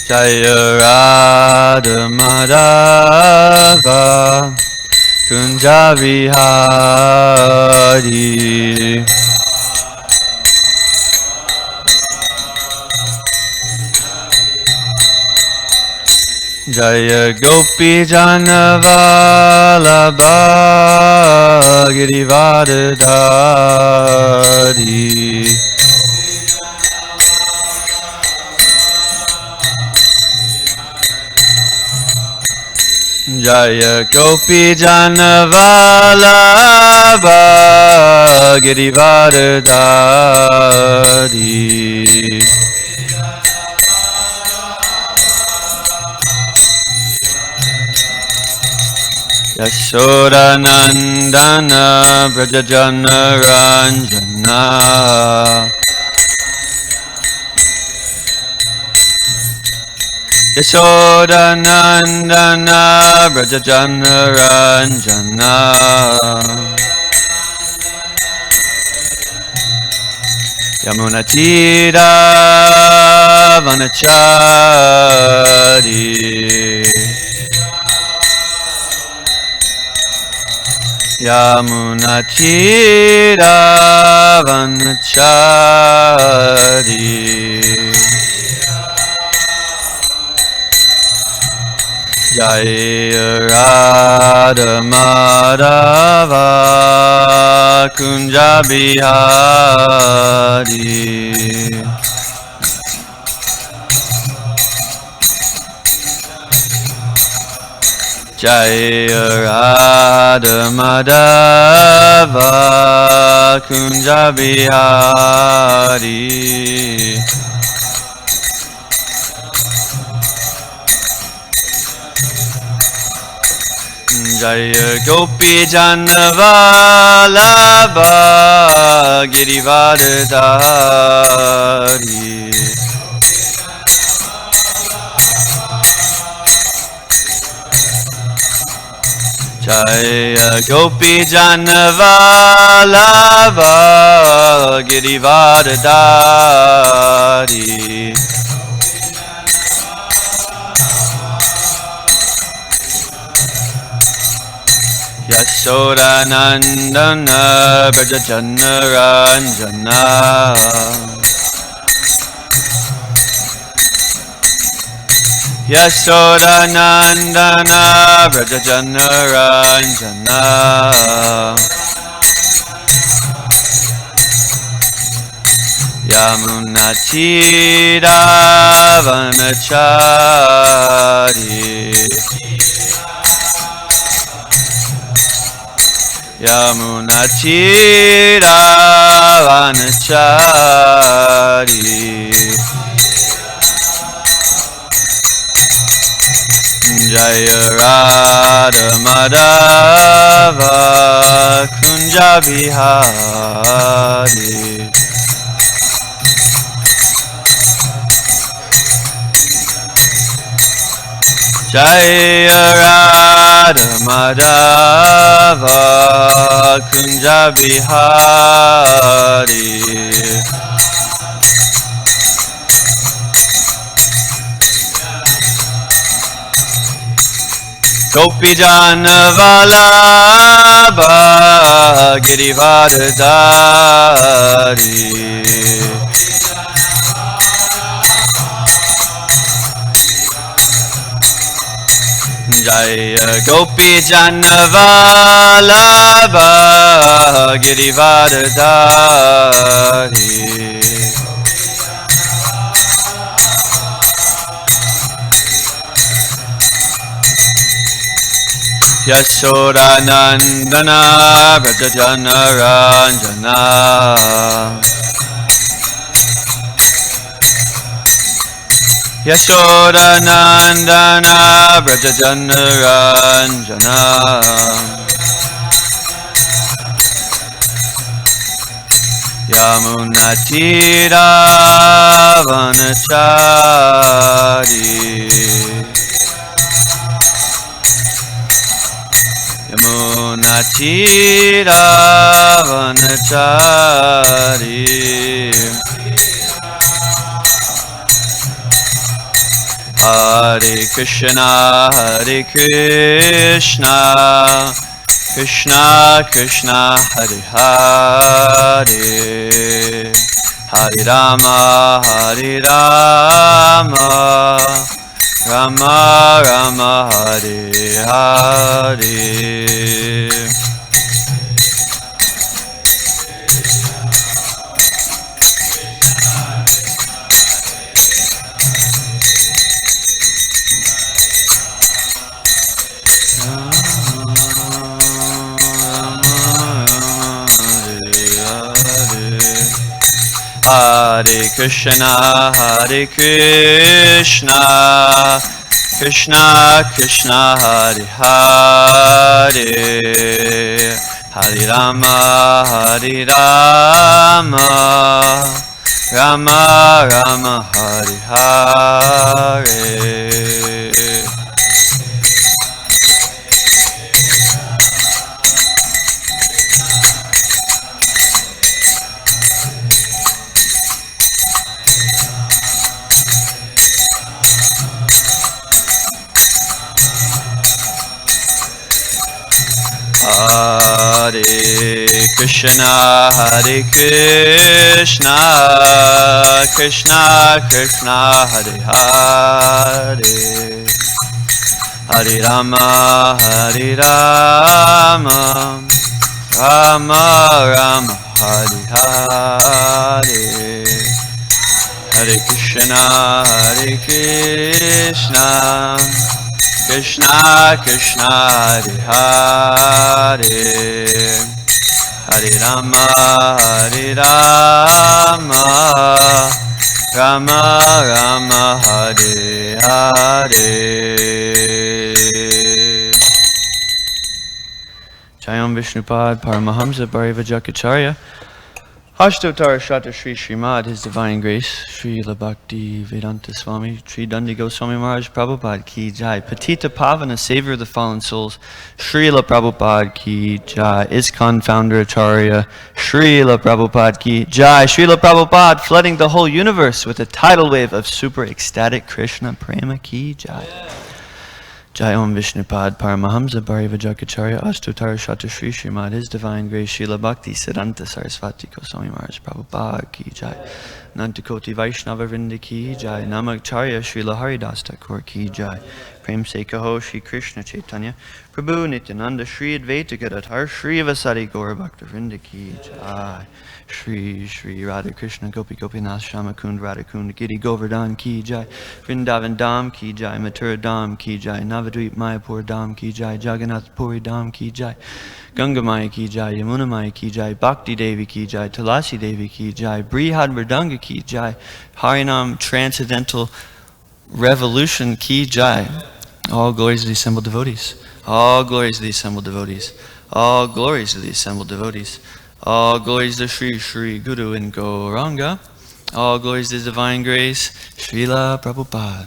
Jaya Radha Madhava Kunja Vihari. Jaya Gopi Janavalabha Girivardhari. Jaya Gopi Janavalabha Girivardhari. Yashoda Nandana Brajajana Ranjana. Yashoda Nandana Brajajana Ranjana. Yamuna Tira Vanachari. Yamuna Tira Vanachari. Jaya Radha Madhava Kunja Vihari. Jaya Radha Madhava Kunja Vihari. Jaya Gopi Janavalabha Girivardhari. Jaya Gopi Janavalabha Girivardhari. Yashoda Nandana Brajajana Ranjana. Yashoda Nandana Brajajana Ranjana. Yamuna Tira Vanachari. Yamuna Tira Vanachari. Jaya Radha Madhava Kunja Vihari. Jaya Radha Madhava Kunja Vihari. Gopi Janavalabha Girivardhari. Jaya Gopi Janavalabha Girivardhari. Yashoda Nandana Brajajana Ranjana. Yashoda Nandana Brajajana Ranjana. Yamuna Tira Vanachari. Yamuna Tira Vanachari. Hare Krishna, Hare Krishna, Krishna Krishna, Hare Hare, Hare Rama, Hare Rama, Rama Rama, Hare Hare. Hare Krishna, Hare Krishna, Krishna Krishna, Hare Hare, Hare Rama, Hare Rama, Rama Rama, Hare Hare. Hare Krishna, Hare Krishna, Krishna Krishna, Hare Hare, Hare Rama, Hare Rama, Rama Rama, Hare Hare, Hare Krishna, Hare Krishna, Krishna Krishna, Hare Hare, Hare Rama, Hare Rama, Rama Rama, Hare Hare. Jayam Vishnupad Paramahamsa Bharivajakacharya Ashtottara Shata Sri Srimad, His Divine Grace, Srila Bhakti Vedanta Swami, Sri Dandi Goswami Maharaj Prabhupada Ki Jai, Patita Pavana, Savior of the Fallen Souls, Srila Prabhupada Ki Jai, ISKCON Founder Acharya, Srila Prabhupada Ki Jai, Srila Prabhupada flooding the whole universe with a tidal wave of super ecstatic Krishna Prema Ki Jai. Jai Om Vishnupad Paramahamsa Bharivajakacharya Ashtottara Shata Sri Srimad, His Divine Grace, Srila Bhakti Siddhanta Sarasvati Goswami Maharaj Prabhupada Ki Jai, Nantakoti Vaishnava Vrinda Ki Jai, Namacharya Srila Haridas Thakur Ki Jai, Prem Se Kaho Shri Krishna Chaitanya Prabhu Nityananda Shri Advaita Gadadhar Shri Vasari Gaura Bhakta Vrinda Ki Jai, Shri Shri Radha Krishna Gopi Gopinath Shama Kund Radha Kund Giri Govardhan Ki Jai, Vrindavan Dham Ki Jai, Mathura Dham Ki Jai, Navadvip Mayapur Dham Ki Jai, Jagannath Puri Dham Ki Jai, Ganga Maya Ki Jai, Yamuna Maya Ki Jai, Bhakti Devi Ki Jai, Tulasi Devi Ki Jai, Brihad Mridanga Ki Jai, Harinam Transcendental Revolution Ki Jai. All glories to the assembled devotees. All glories to the assembled devotees. All glories to the assembled devotees. All glories to Sri Sri Guru and Gauranga. All glories to His Divine Grace, Srila Prabhupada.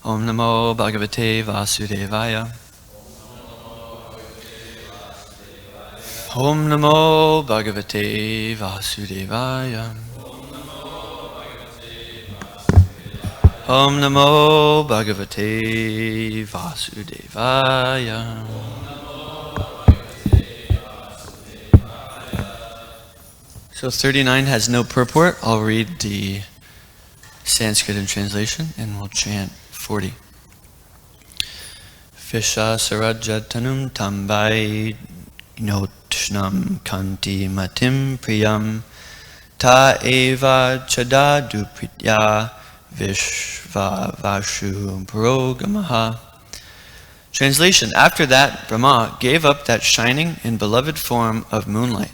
Om Namo Bhagavate Vasudevaya. Om Namo Bhagavate Vasudevaya. Om Namo Bhagavate Vasudevaya. So 39 has no purport. I'll read the Sanskrit in translation and we'll chant 40. Visha Sarajatanum Tambai Notshnam Kanti Matim Priyam Ta Eva Chadadu Pritya Vishva Vashu Purogamaha. Translation: After that, Brahma gave up that shining and beloved form of moonlight.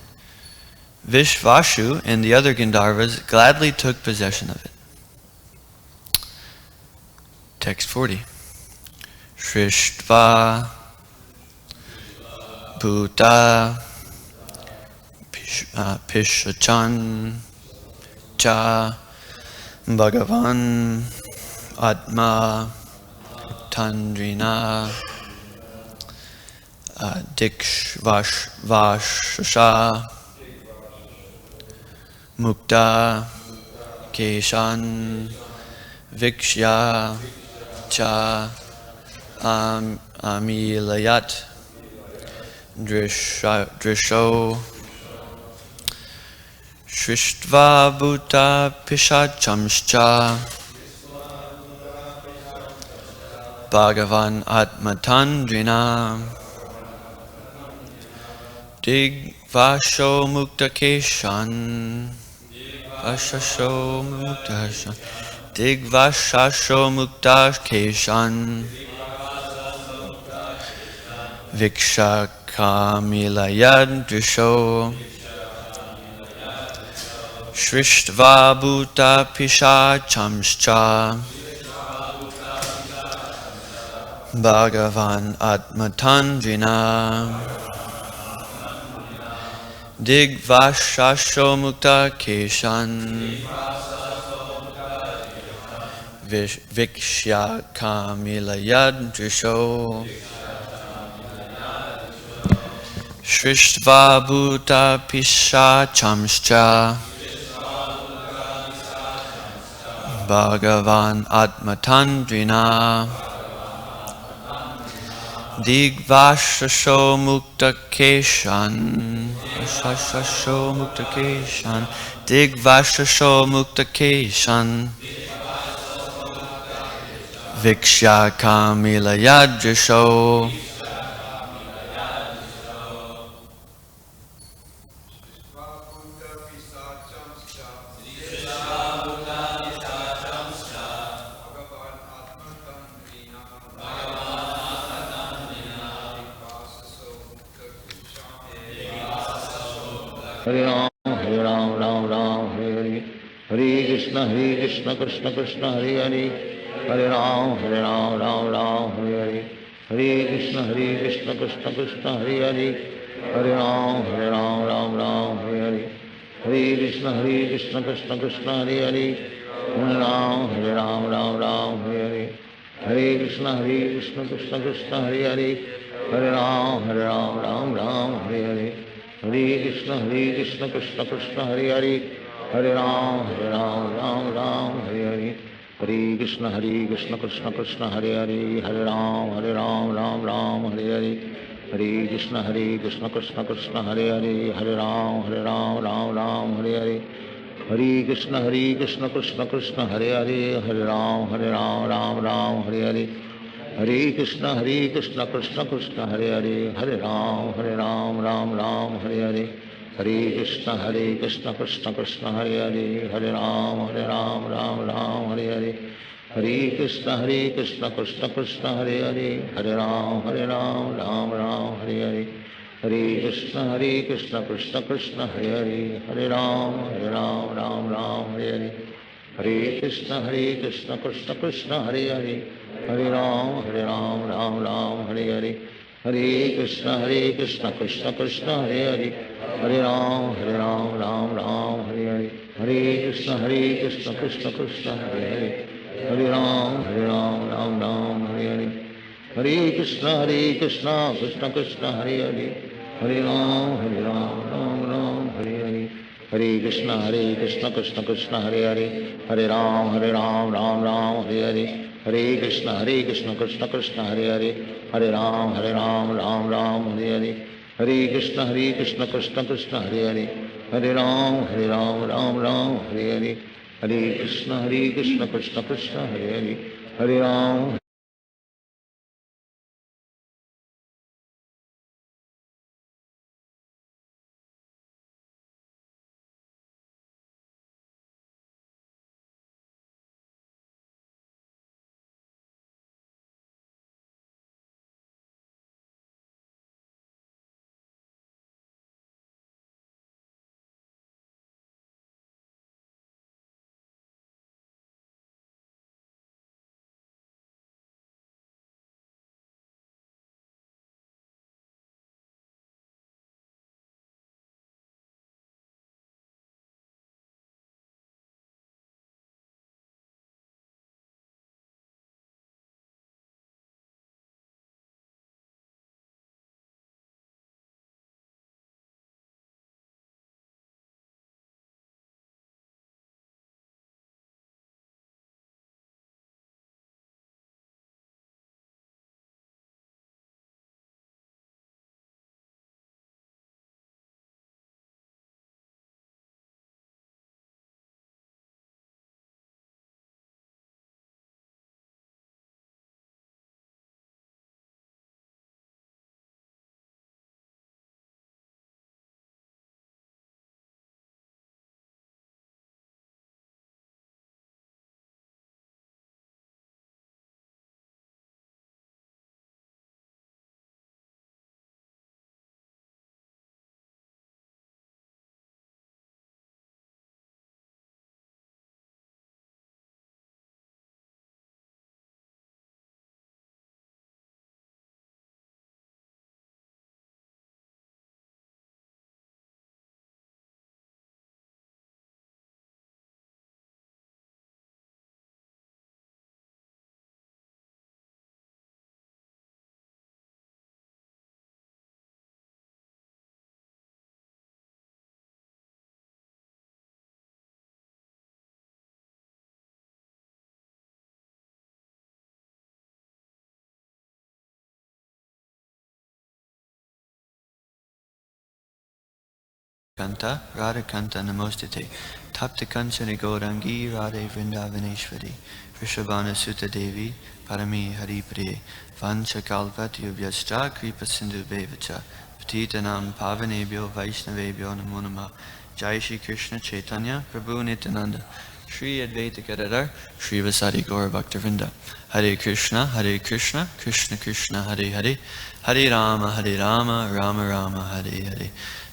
Vishvashu and the other Gandharvas gladly took possession of it. Text 40. Srishtva Bhuta Pishachan Cha Bhagavan Atma Tandrina Dikshvashasha Mukta Keshan Vikshya Cha Amilayat Drisho Shishtva Bhuta Pishachamscha Bhagavan Atmatandrina Digvasho Mukta Keshan Vashasho Mukta Keshan Digvashasho Mukta Keshan Viksha Kamilayad Drisho Srishtva Bhuta Pishachamscha Bhagavan Atmatandrina Digvashasho Mukta Keshan Vikshya Kamilayad Drisho Srishtva Bhuta Pishachamscha Bhagavan Atmatandrina Digvashasho Mukta Keshan Vashasho Mukta Keshan Digvashasho Mukta Keshan Vikshya Kamilayad Drisho Hare Ram, Ram Ram, Hare Hare, Hare Krishna, Krishna Krishna, Hare Hare, Hare Ram, Ram Ram, Hare Hare, Hare Krishna, Krishna Krishna, Hare Hare, Hare Ram, Ram Ram, Hare Hare, Hare Krishna, Krishna Krishna, Hare Hare, Hare Ram, Ram Ram, Hare Hare, Hare Krishna, Krishna Krishna, Hare Hare, Hare Ram, Ram, Hare Hare. Hare Krishna, Krishna Krishna, Hare Hare, Hare Ram, Ram Ram, Hare Hare, Hare Krishna, Krishna Krishna, Hare Hare, Hare Ram, Ram Hare Hare, Hare Krishna, Krishna Krishna, Hare Hare, Hare Ram, Hare Hare, Hare Krishna, Krishna Krishna, Hare Hare, Hare Ram, Ram Hare Hare. Hare Krishna, Krishna Krishna, Hare Hare, Hare Ram, Ram Hare Hare, Hare Krishna, Krishna Krishna, Hare Hare, Hare Ram, Ram Hare Hare, Hare Krishna, Krishna Krishna, Hare Hare, Hare Ram, Ram Hare Hare, Hare Krishna, Krishna Krishna, Hare Hare, Hare Ram, Ram Hare Hare. Hare Krishna, Krishna Krishna, Hare Hare, Hare Ram, Ram Hare Hare, Hare Krishna, Krishna Krishna, Hare Hare, Hare Ram, Ram Hare Hare, Hare Krishna, Krishna Hare Hare, Hare Ram, Ram Hare Hare, Hare Krishna, Krishna Krishna, Hare Hare, Hare Ram, Hare Hare. Hare Krishna, Krishna Krishna, Hare Hare, Hare Ram, Ram Hare Hare, Hare Krishna, Krishna Krishna, Hare Hare, Hare Ram, Ram Hare Hare, Hare Krishna, Krishna Krishna, Hare Hare, Hare Ram, Ram Hare Hare, Hare Krishna, Krishna Krishna, Hare Hare, Hare Ram. Kanta, Radha Kanta Namostite, Tapta Kanchana Gaurangi, Radhe Vrindavaneshwari, Vrishabhana Sutta Devi, Parami Hari Priye, Vancha Kalpati Vyasta, Kripa Sindhu Bevacha, Patitanam Pavanebhyo Vaishnavebhyo Namo Namah, Jai Shri Krishna Chaitanya, Prabhu Nityananda, Shri Advaita Gadadhar, Shri Vasadi Gaura Bhaktivinoda. Hare Krishna, Krishna Krishna, Hare Hare, Hare Rama, Rama Rama, Hare Hare.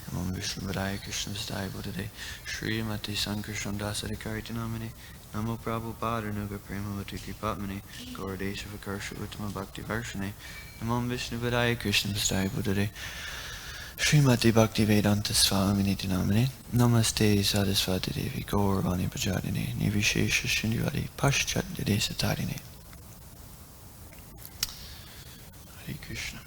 Namo Vishnu Padaya Krishna Vasudaya Bhutale, Shri Mati Sankrishna Dasadikari Namani, Namo Prabhupada Nuga Prema Vati Kripatmani, Gauradesha Vakarsha Uttama Bhakti Varshane, Namo Vishnu Padaya Krishna Vasudaya Bhutale, Srimati Bhakti Vedanta Swami Namane, Namaste Saraswati Devi, Gauravani Prajadine, Nivishesha Shindivadi, Paschat Desa Tarine. Hare Krishna.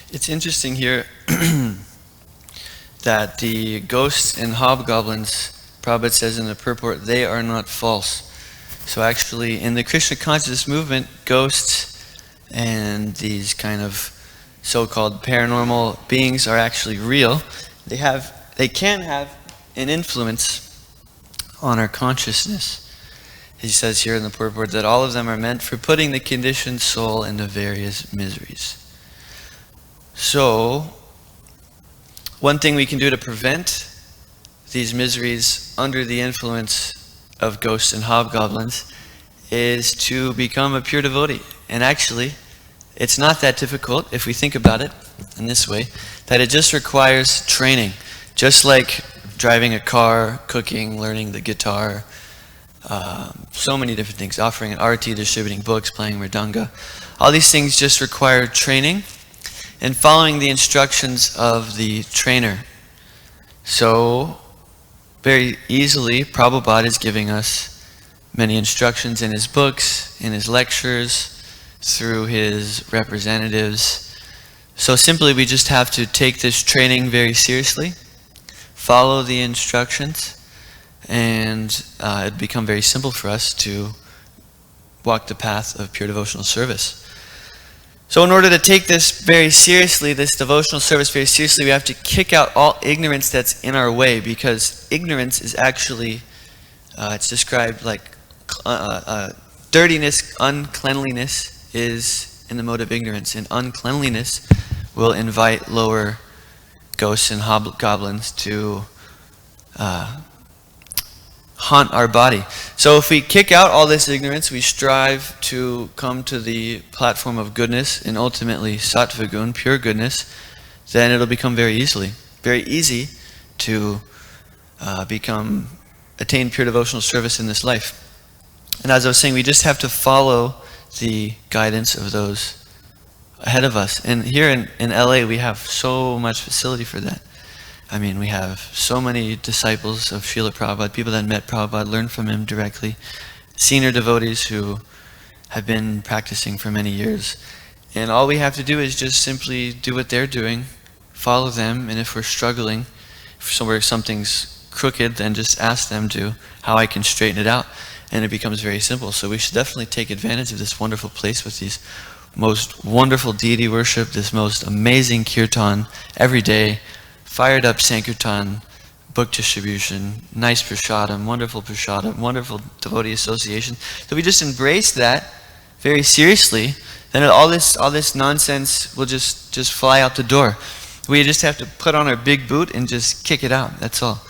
It's interesting here that the ghosts and hobgoblins, Prabhupada says in the purport, they are not false. So actually, in the Krishna consciousness movement, ghosts and these kind of so-called paranormal beings are actually real. They can have an influence on our consciousness. He says here in the purport that all of them are meant for putting the conditioned soul into various miseries. So, one thing we can do to prevent these miseries under the influence of ghosts and hobgoblins is to become a pure devotee. And actually, it's not that difficult if we think about it in this way, that it just requires training. Just like driving a car, cooking, learning the guitar, so many different things, offering an arati, distributing books, playing mridanga. All these things just require training and following the instructions of the trainer. So, very easily, Prabhupada is giving us many instructions in his books, in his lectures, through his representatives. So simply we just have to take this training very seriously, follow the instructions, and it'd become very simple for us to walk the path of pure devotional service. So in order to take this very seriously, this devotional service very seriously, we have to kick out all ignorance that's in our way, because ignorance is actually, it's described like dirtiness, uncleanliness is in the mode of ignorance, and uncleanliness will invite lower ghosts and hobgoblins to haunt our body. So if we kick out all this ignorance, we strive to come to the platform of goodness and ultimately sattva gun, pure goodness, then it'll become very easy to attain pure devotional service in this life. And as I was saying, we just have to follow the guidance of those ahead of us. And here in LA, we have so much facility for that. I mean, we have so many disciples of Srila Prabhupada, people that met Prabhupada, learned from him directly, senior devotees who have been practicing for many years. And all we have to do is just simply do what they're doing, follow them, and if we're struggling, if something's crooked, then just ask them how I can straighten it out. And it becomes very simple. So we should definitely take advantage of this wonderful place with these most wonderful deity worship, this most amazing kirtan every day, fired up sankirtan, book distribution, nice prasadam, wonderful devotee association. So we just embrace that very seriously, then all this nonsense will just fly out the door. We just have to put on our big boot and just kick it out, that's all.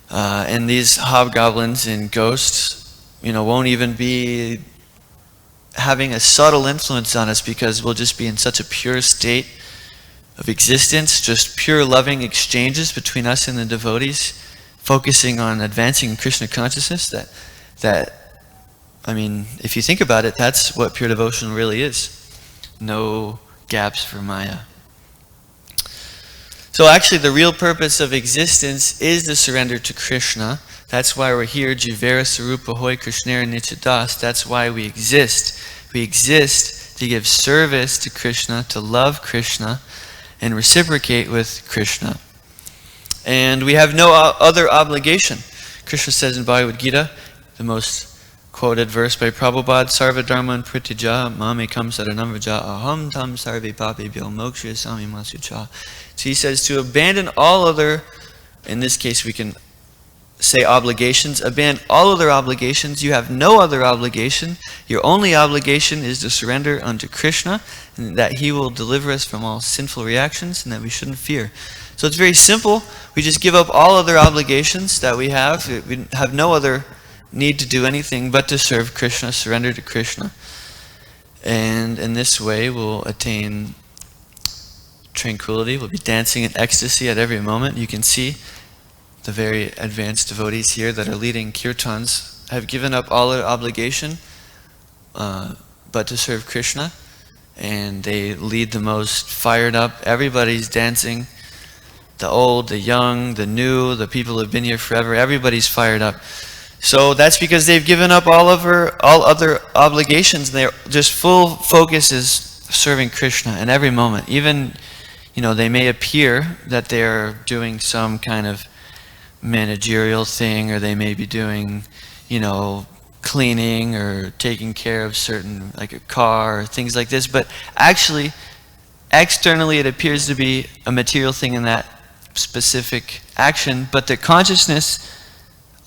And these hobgoblins and ghosts, won't even be having a subtle influence on us, because we'll just be in such a pure state of existence, just pure loving exchanges between us and the devotees, focusing on advancing in Krishna consciousness, that I mean, if you think about it, that's what pure devotion really is. No gaps for Maya. So actually the real purpose of existence is the surrender to Krishna. That's why we're here, Jivera Sarupa Hoy Krishnera Nityadas. That's why we exist. We exist to give service to Krishna, to love Krishna, and reciprocate with Krishna. And we have no other obligation. Krishna says in Bhagavad Gita, the most quoted verse by Prabhupada, Sarva Dharman Pritija Mame Kam Saranamraja Aham Tam Sarve Papi Bhyo Moksha Sami Masucha. So he says to abandon all other, in this case we can say obligations, abandon all other obligations. You have no other obligation. Your only obligation is to surrender unto Krishna, and that he will deliver us from all sinful reactions, and that we shouldn't fear. So it's very simple. We just give up all other obligations that we have. We have no other need to do anything but to serve Krishna, surrender to Krishna. And in this way we'll attain tranquility. We'll be dancing in ecstasy at every moment. You can see the very advanced devotees here that are leading kirtans have given up all their obligation but to serve Krishna, and they lead the most fired up. Everybody's dancing, the old, the young, the new, the people who have been here forever. Everybody's fired up. So that's because they've given up all other obligations. Their just full focus is serving Krishna in every moment. Even, they may appear that they're doing some kind of managerial thing, or they may be doing, cleaning or taking care of certain, like a car or things like this. But actually, externally it appears to be a material thing in that specific action, but the consciousness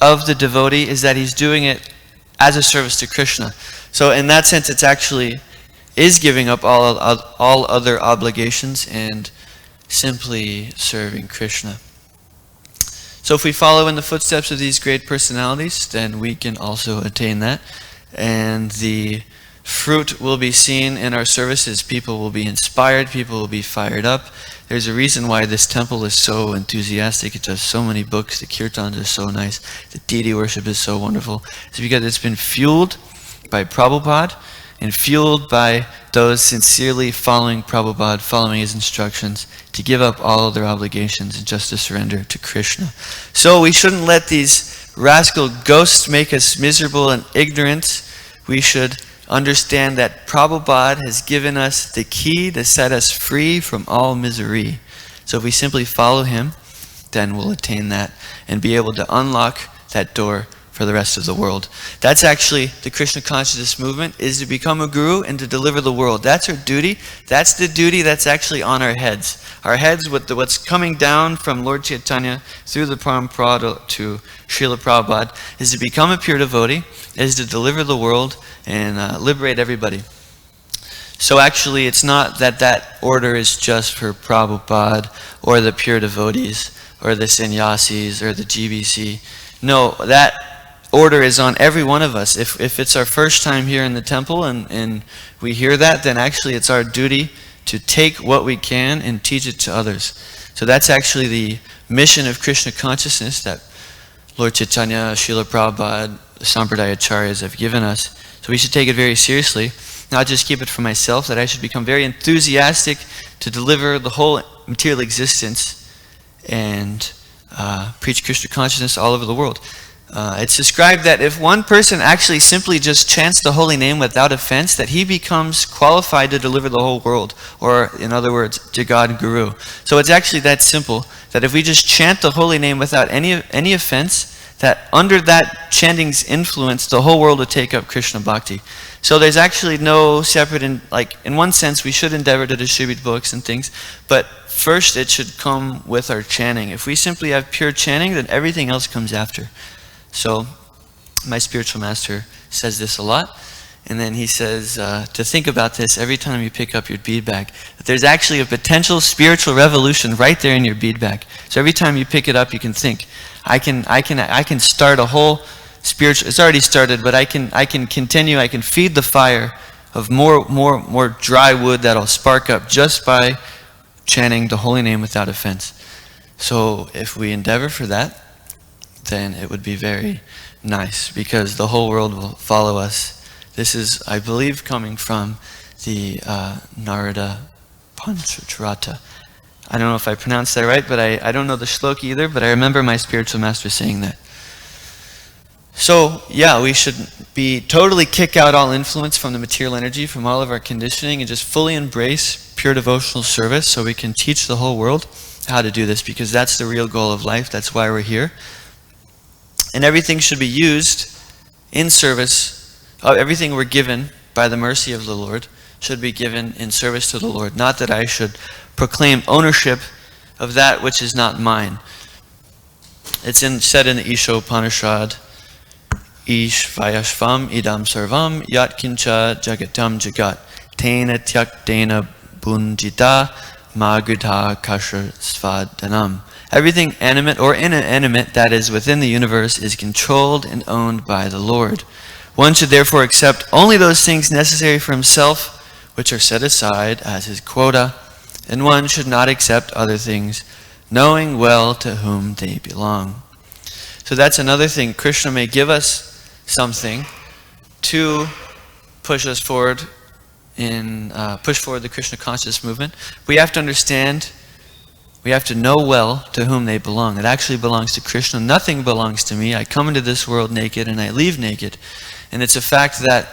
of the devotee is that he's doing it as a service to Krishna. So in that sense, it's actually is giving up all other obligations and simply serving Krishna. So if we follow in the footsteps of these great personalities, then we can also attain that. And the fruit will be seen in our services. People will be inspired. People will be fired up. There's a reason why this temple is so enthusiastic. It does so many books. The kirtans are so nice. The deity worship is so wonderful. It's because it's been fueled by Prabhupada and fueled by those sincerely following Prabhupada, following his instructions to give up all of their obligations and just to surrender to Krishna. So we shouldn't let these rascal ghosts make us miserable and ignorant. We should understand that Prabhupada has given us the key to set us free from all misery. So if we simply follow him, then we'll attain that and be able to unlock that door for the rest of the world. That's actually the Krishna consciousness movement, is to become a guru and to deliver the world. That's our duty. That's the duty that's actually on our heads. Our heads, what's coming down from Lord Chaitanya through the Parampara to Srila Prabhupada, is to become a pure devotee, is to deliver the world and liberate everybody. So actually, it's not that order is just for Prabhupada or the pure devotees or the sannyasis or the GBC. No, that order is on every one of us. If it's our first time here in the temple and we hear that, then actually it's our duty to take what we can and teach it to others. So that's actually the mission of Krishna consciousness that Lord Chaitanya, Srila Prabhupada, the Sampradaya-acharyas have given us. So we should take it very seriously, not just keep it for myself, that I should become very enthusiastic to deliver the whole material existence and preach Krishna consciousness all over the world. It's described that if one person actually simply just chants the holy name without offense, that he becomes qualified to deliver the whole world, or in other words, Jagad Guru. So it's actually that simple, that if we just chant the holy name without any offense, that under that chanting's influence, the whole world will take up Krishna Bhakti. So there's actually no separate, in one sense, we should endeavor to distribute books and things, but first it should come with our chanting. If we simply have pure chanting, then everything else comes after. So my spiritual master says this a lot, and then he says to think about this every time you pick up your bead bag, that there's actually a potential spiritual revolution right there in your bead bag. So every time you pick it up, you can think, I can start a whole spiritual, it's already started, but I can continue, I can feed the fire of more dry wood that'll spark up just by chanting the holy name without offense. So if we endeavor for that, then it would be very nice, because the whole world will follow us. This is, I believe, coming from the Narada Pancharata. I don't know if I pronounced that right, but I don't know the shloka either, but I remember my spiritual master saying that. So, yeah, we should totally kick out all influence from the material energy, from all of our conditioning, and just fully embrace pure devotional service so we can teach the whole world how to do this, because that's the real goal of life. That's why we're here. And everything should be used in service of everything we're given by the mercy of the Lord should be given in service to the Lord. Not that I should proclaim ownership of that which is not mine. It's said in the Isha Upanishad, Ish vayashvam idam sarvam yat kincha jagatam jagat tena tyaktena bunjita magudha kasha svadanam. Everything animate or inanimate that is within the universe is controlled and owned by the Lord. One should therefore accept only those things necessary for himself which are set aside as his quota, and one should not accept other things, knowing well to whom they belong. So that's another thing. Krishna may give us something to push us forward push forward the Krishna conscious movement. We have to understand, we have to know well to whom they belong. It actually belongs to Krishna. Nothing belongs to me. I come into this world naked and I leave naked. And it's a fact that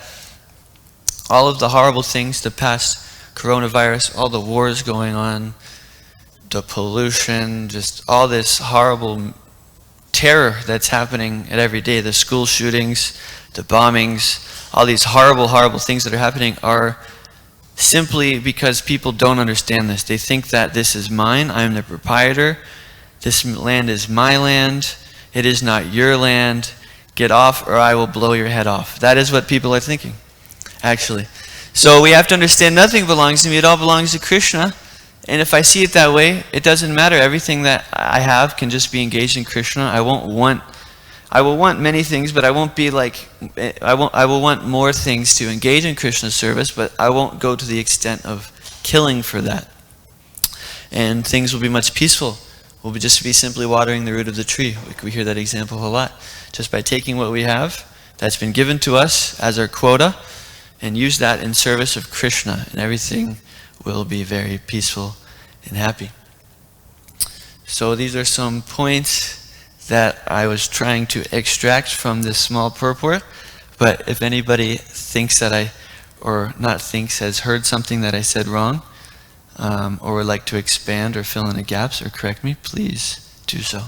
all of the horrible things, the past coronavirus, all the wars going on, the pollution, just all this horrible terror that's happening at every day, the school shootings, the bombings, all these horrible, horrible things that are happening are simply because people don't understand this. They think that this is mine, I am the proprietor, this land is my land, it is not your land, get off or I will blow your head off. That is what people are thinking, actually. So we have to understand nothing belongs to me, it all belongs to Krishna. And if I see it that way, it doesn't matter. Everything that I have can just be engaged in Krishna. I will want many things, but I won't be like, I will want more things to engage in Krishna's service, but I won't go to the extent of killing for that. And things will be much peaceful. We'll just be simply watering the root of the tree. We hear that example a lot. Just by taking what we have that's been given to us as our quota and use that in service of Krishna, and everything will be very peaceful and happy. So these are some points that I was trying to extract from this small purport. But if anybody thinks that has heard something that I said wrong, or would like to expand or fill in the gaps or correct me, please do so.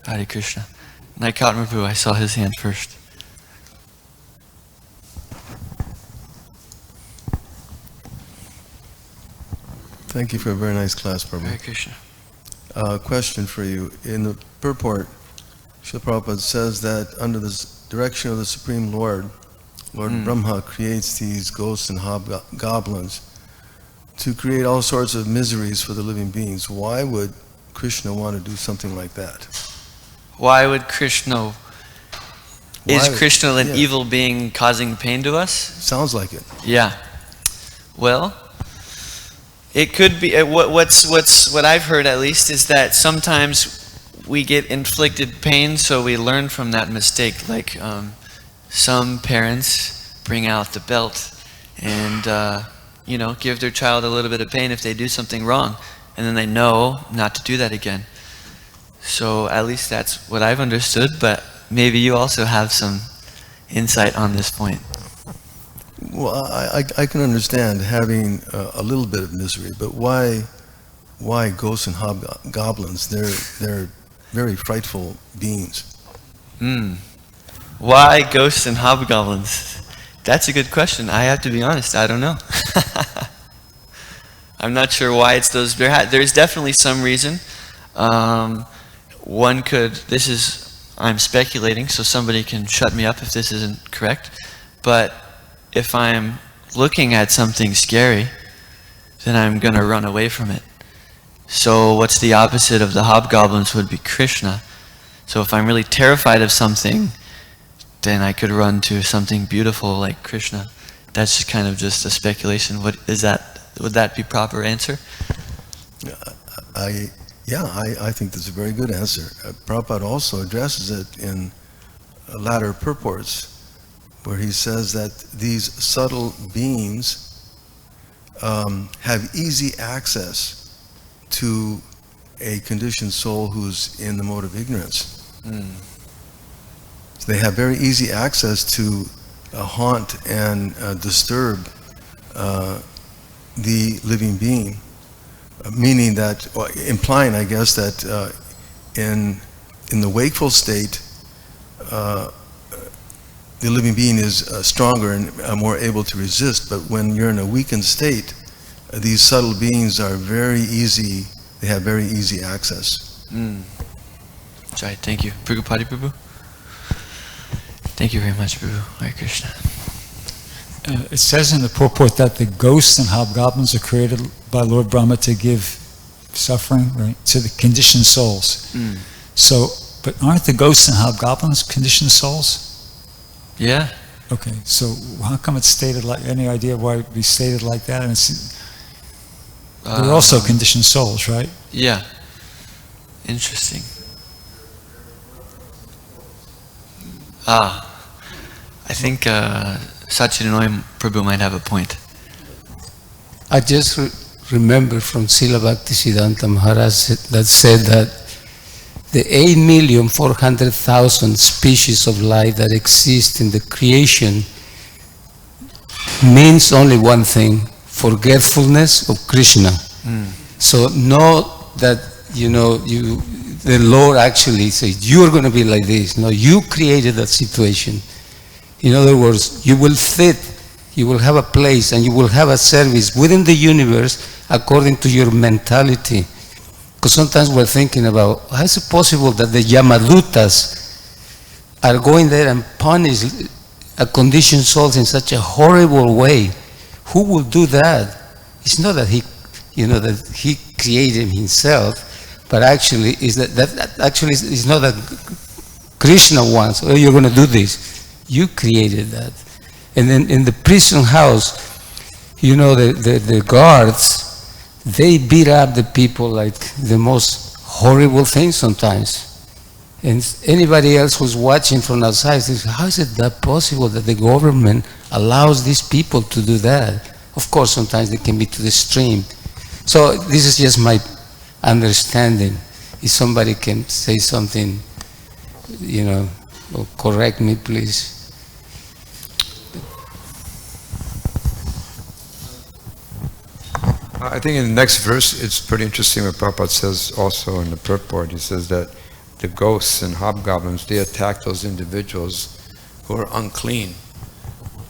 Hare Krishna. Naikatma Prabhu, I saw his hand first. Thank you for a very nice class, Prabhu. Hare Krishna. Question for you. In the purport, Srila Prabhupada says that under the direction of the Supreme Lord, Lord Brahma creates these ghosts and hobgoblins to create all sorts of miseries for the living beings. Why would Krishna want to do something like that? Why would Krishna... Is Krishna an evil being causing pain to us? Sounds like it. Yeah. Well... It could be, what I've heard at least is that sometimes we get inflicted pain, so we learn from that mistake. Like some parents bring out the belt and give their child a little bit of pain if they do something wrong, and then they know not to do that again. So at least that's what I've understood, but maybe you also have some insight on this point. Well, I can understand having a little bit of misery, but why ghosts and hobgoblins? They're very frightful beings. Why ghosts and hobgoblins? That's a good question. I have to be honest, I don't know. I'm not sure why it's those. There's definitely some reason. One could, I'm speculating, so somebody can shut me up if this isn't correct, but if I'm looking at something scary, then I'm going to run away from it. So what's the opposite of the hobgoblins would be Krishna. So if I'm really terrified of something, then I could run to something beautiful like Krishna. That's just kind of just a speculation. Would that be proper answer? I think that's a very good answer. Prabhupada also addresses it in latter purports, where he says that these subtle beings have easy access to a conditioned soul who's in the mode of ignorance. So they have very easy access to haunt and disturb the living being, meaning that, implying, I guess, that in the wakeful state, the living being is stronger and more able to resist. But when you're in a weakened state, these subtle beings are very easy. They have very easy access. Jai, thank you. Prabhupada Prabhu. Thank you very much, Prabhu. Hare Krishna. It says in the purport that the ghosts and hobgoblins are created by Lord Brahma to give suffering, right, to the conditioned souls. So, but aren't the ghosts and hobgoblins conditioned souls? Yeah. Okay, so how come it's stated like, any idea why it would be stated like that? And they're also conditioned souls, right? Yeah. Interesting. I think Satchidananda Prabhu might have a point. I just remember from Srila Bhaktisiddhanta Maharaj that said that the 8,400,000 species of life that exist in the creation means only one thing: forgetfulness of Krishna. So know that, the Lord actually says, you're going to be like this. No, you created that situation. In other words, you will fit, you will have a place, and you will have a service within the universe according to your mentality. Because sometimes we're thinking about, how is it possible that the Yamadutas are going there and punish a conditioned soul in such a horrible way? Who will do that? It's not that he created himself, but actually is that actually is not that Krishna wants. Oh, you're going to do this. You created that. And then in the prison house, the guards, they beat up the people like the most horrible things sometimes. And anybody else who's watching from outside says, how is it that possible that the government allows these people to do that? Of course, sometimes they can be to the extreme. So this is just my understanding. If somebody can say something, or correct me, please. I think in the next verse, it's pretty interesting what Prabhupada says also in the purport. He says that the ghosts and hobgoblins, they attack those individuals who are unclean,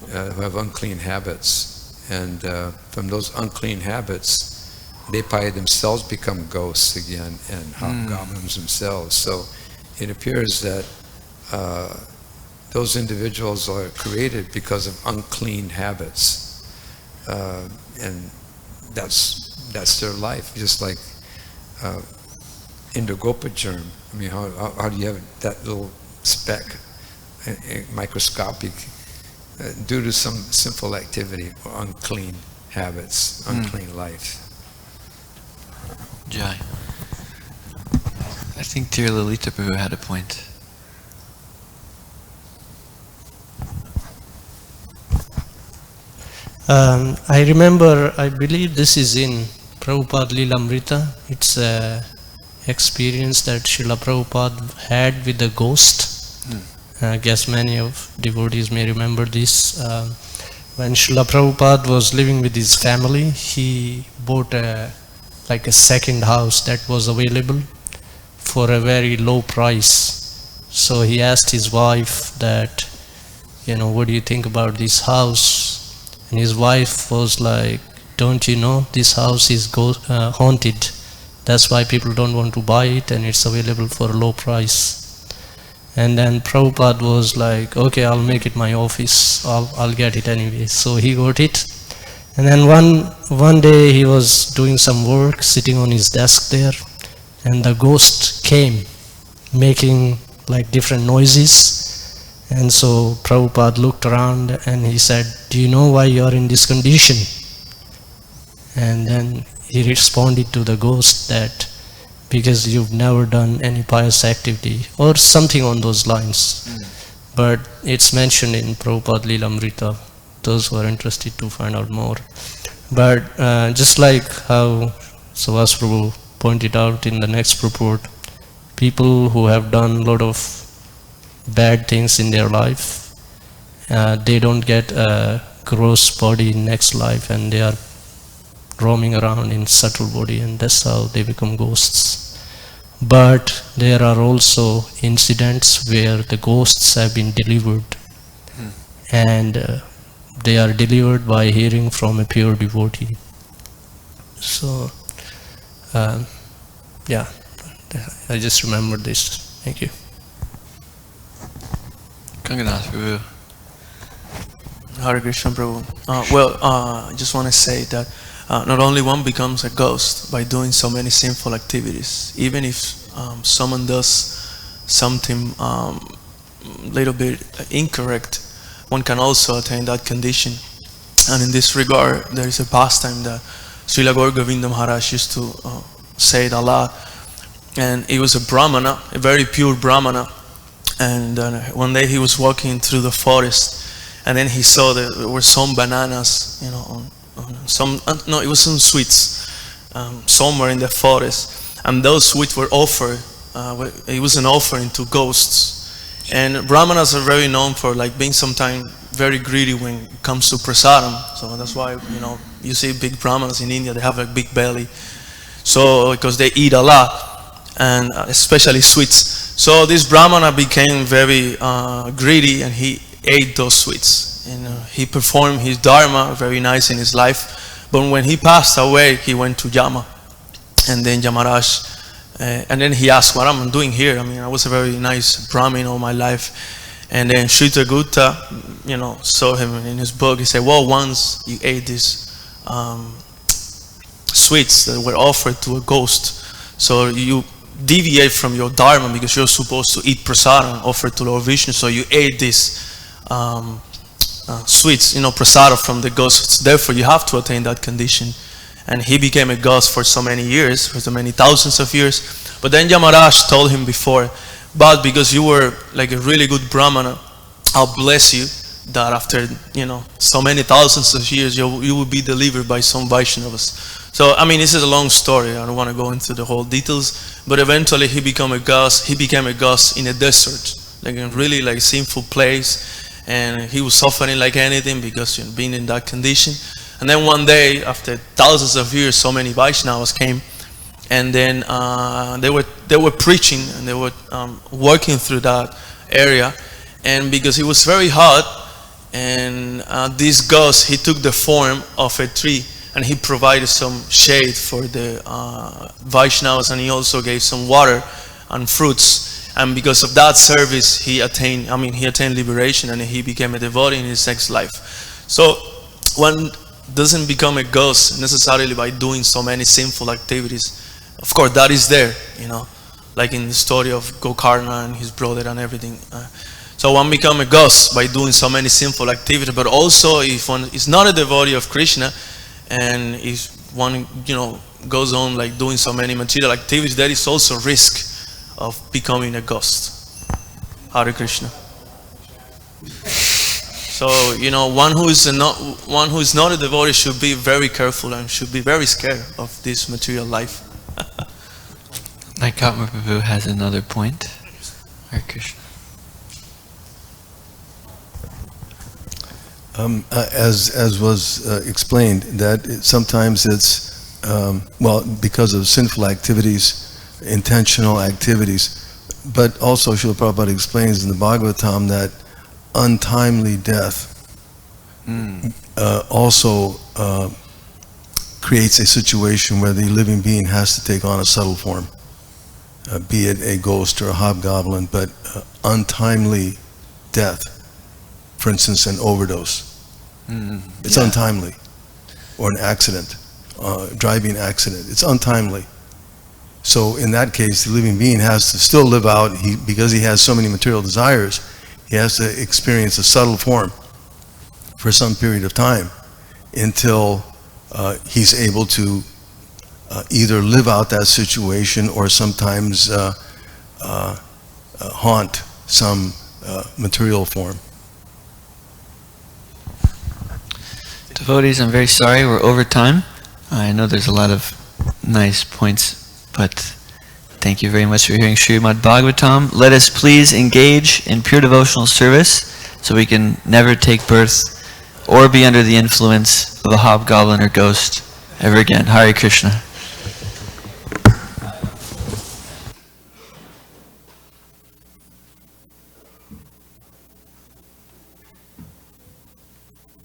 who have unclean habits. And from those unclean habits, they by themselves become ghosts again and hobgoblins themselves. So it appears that those individuals are created because of unclean habits. And that's their life, just like Indragopa germ. I mean, how do you have that little speck, microscopic, due to some simple activity or unclean habits, unclean life? Jai. I think dear Lalita Prabhu had a point. I remember, I believe this is in Prabhupada Lilamrita. It's an experience that Srila Prabhupada had with the ghost. I guess many of devotees may remember this. When Srila Prabhupada was living with his family, he bought a second house that was available for a very low price. So he asked his wife that, what do you think about this house? And his wife was like, don't you know, this house is haunted. That's why people don't want to buy it, and it's available for a low price. And then Prabhupada was like, okay, I'll make it my office. I'll get it anyway. So he got it. And then one day he was doing some work, sitting on his desk there, and the ghost came, making like different noises. And so Prabhupada looked around and he said, do you know why you are in this condition? And then he responded to the ghost that, because you've never done any pious activity, or something on those lines. But it's mentioned in Prabhupada Lilamrita, those who are interested to find out more. But just like how Savas Prabhu pointed out in the next purport, people who have done a lot of bad things in their life, they don't get a gross body in next life, and they are roaming around in subtle body, and that's how they become ghosts. But there are also incidents where the ghosts have been delivered and they are delivered by hearing from a pure devotee. So, yeah, I just remembered this. Thank you. Ganganath Prabhu. Hare Krishna Prabhu. I just want to say that not only one becomes a ghost by doing so many sinful activities, even if someone does something little bit incorrect, one can also attain that condition. And in this regard, there is a pastime that Srila Gaur Govinda Maharaj used to say it a lot. And he was a Brahmana, a very pure Brahmana. And one day he was walking through the forest, and then he saw that there were some bananas, you know, it was some sweets somewhere in the forest, and those sweets were offered. It was an offering to ghosts, and Brahmanas are very known for like being sometimes very greedy when it comes to prasadam. So that's why, you know, you see big Brahmanas in India, they have a big belly, so because they eat a lot, and especially sweets. So this Brahmana became very greedy, and he ate those sweets. And he performed his dharma very nice in his life. But when he passed away, he went to Yama. And then Yamaraj, and then he asked, what am I doing here? I mean, I was a very nice Brahmin all my life. And then Shritagutta, you know, saw him in his book. He said, well, once you ate these sweets that were offered to a ghost, so you deviate from your dharma, because you're supposed to eat prasadam offered to Lord Vishnu, so you ate these sweets, you know, prasadam from the ghosts. Therefore you have to attain that condition. And he became a ghost for so many years, for so many thousands of years. But then Yamaraj told him before, but because you were like a really good Brahmana, I'll bless you that after, you know, so many thousands of years you will be delivered by some Vaishnavas. So, I mean, this is a long story. I don't want to go into the whole details. But eventually he became a ghost. He became a ghost in a desert, like in a really like sinful place. And he was suffering like anything because, you know, being in that condition. And then one day, after thousands of years, so many Vaishnavas came. And then they were preaching, and they were working through that area. And because it was very hot, and this ghost, he took the form of a tree, and he provided some shade for the Vaishnavas, and he also gave some water and fruits. And because of that service, he attained liberation, and he became a devotee in his next life. So one doesn't become a ghost necessarily by doing so many sinful activities. Of course, that is there, you know, like in the story of Gokarna and his brother and everything. So one become a ghost by doing so many sinful activities, but also if one is not a devotee of Krishna, and if one, you know, goes on like doing so many material activities, there is also risk of becoming a ghost. Hare Krishna. So, you know, one who is not a devotee should be very careful and should be very scared of this material life. Naikatma Prabhu has another point. Hare Krishna. As was explained, that sometimes it's because of sinful activities, intentional activities, but also Srila Prabhupada explains in the Bhagavatam that untimely death also creates a situation where the living being has to take on a subtle form, be it a ghost or a hobgoblin, but untimely death, for instance, an overdose. It's untimely, or an accident, driving accident. It's untimely. So in that case, the living being has to still live out, because he has so many material desires, he has to experience a subtle form for some period of time until he's able to either live out that situation or sometimes haunt some material form. Devotees, I'm very sorry we're over time. I know there's a lot of nice points, but thank you very much for hearing Srimad Bhagavatam. Let us please engage in pure devotional service so we can never take birth or be under the influence of a hobgoblin or ghost ever again. Hare Krishna.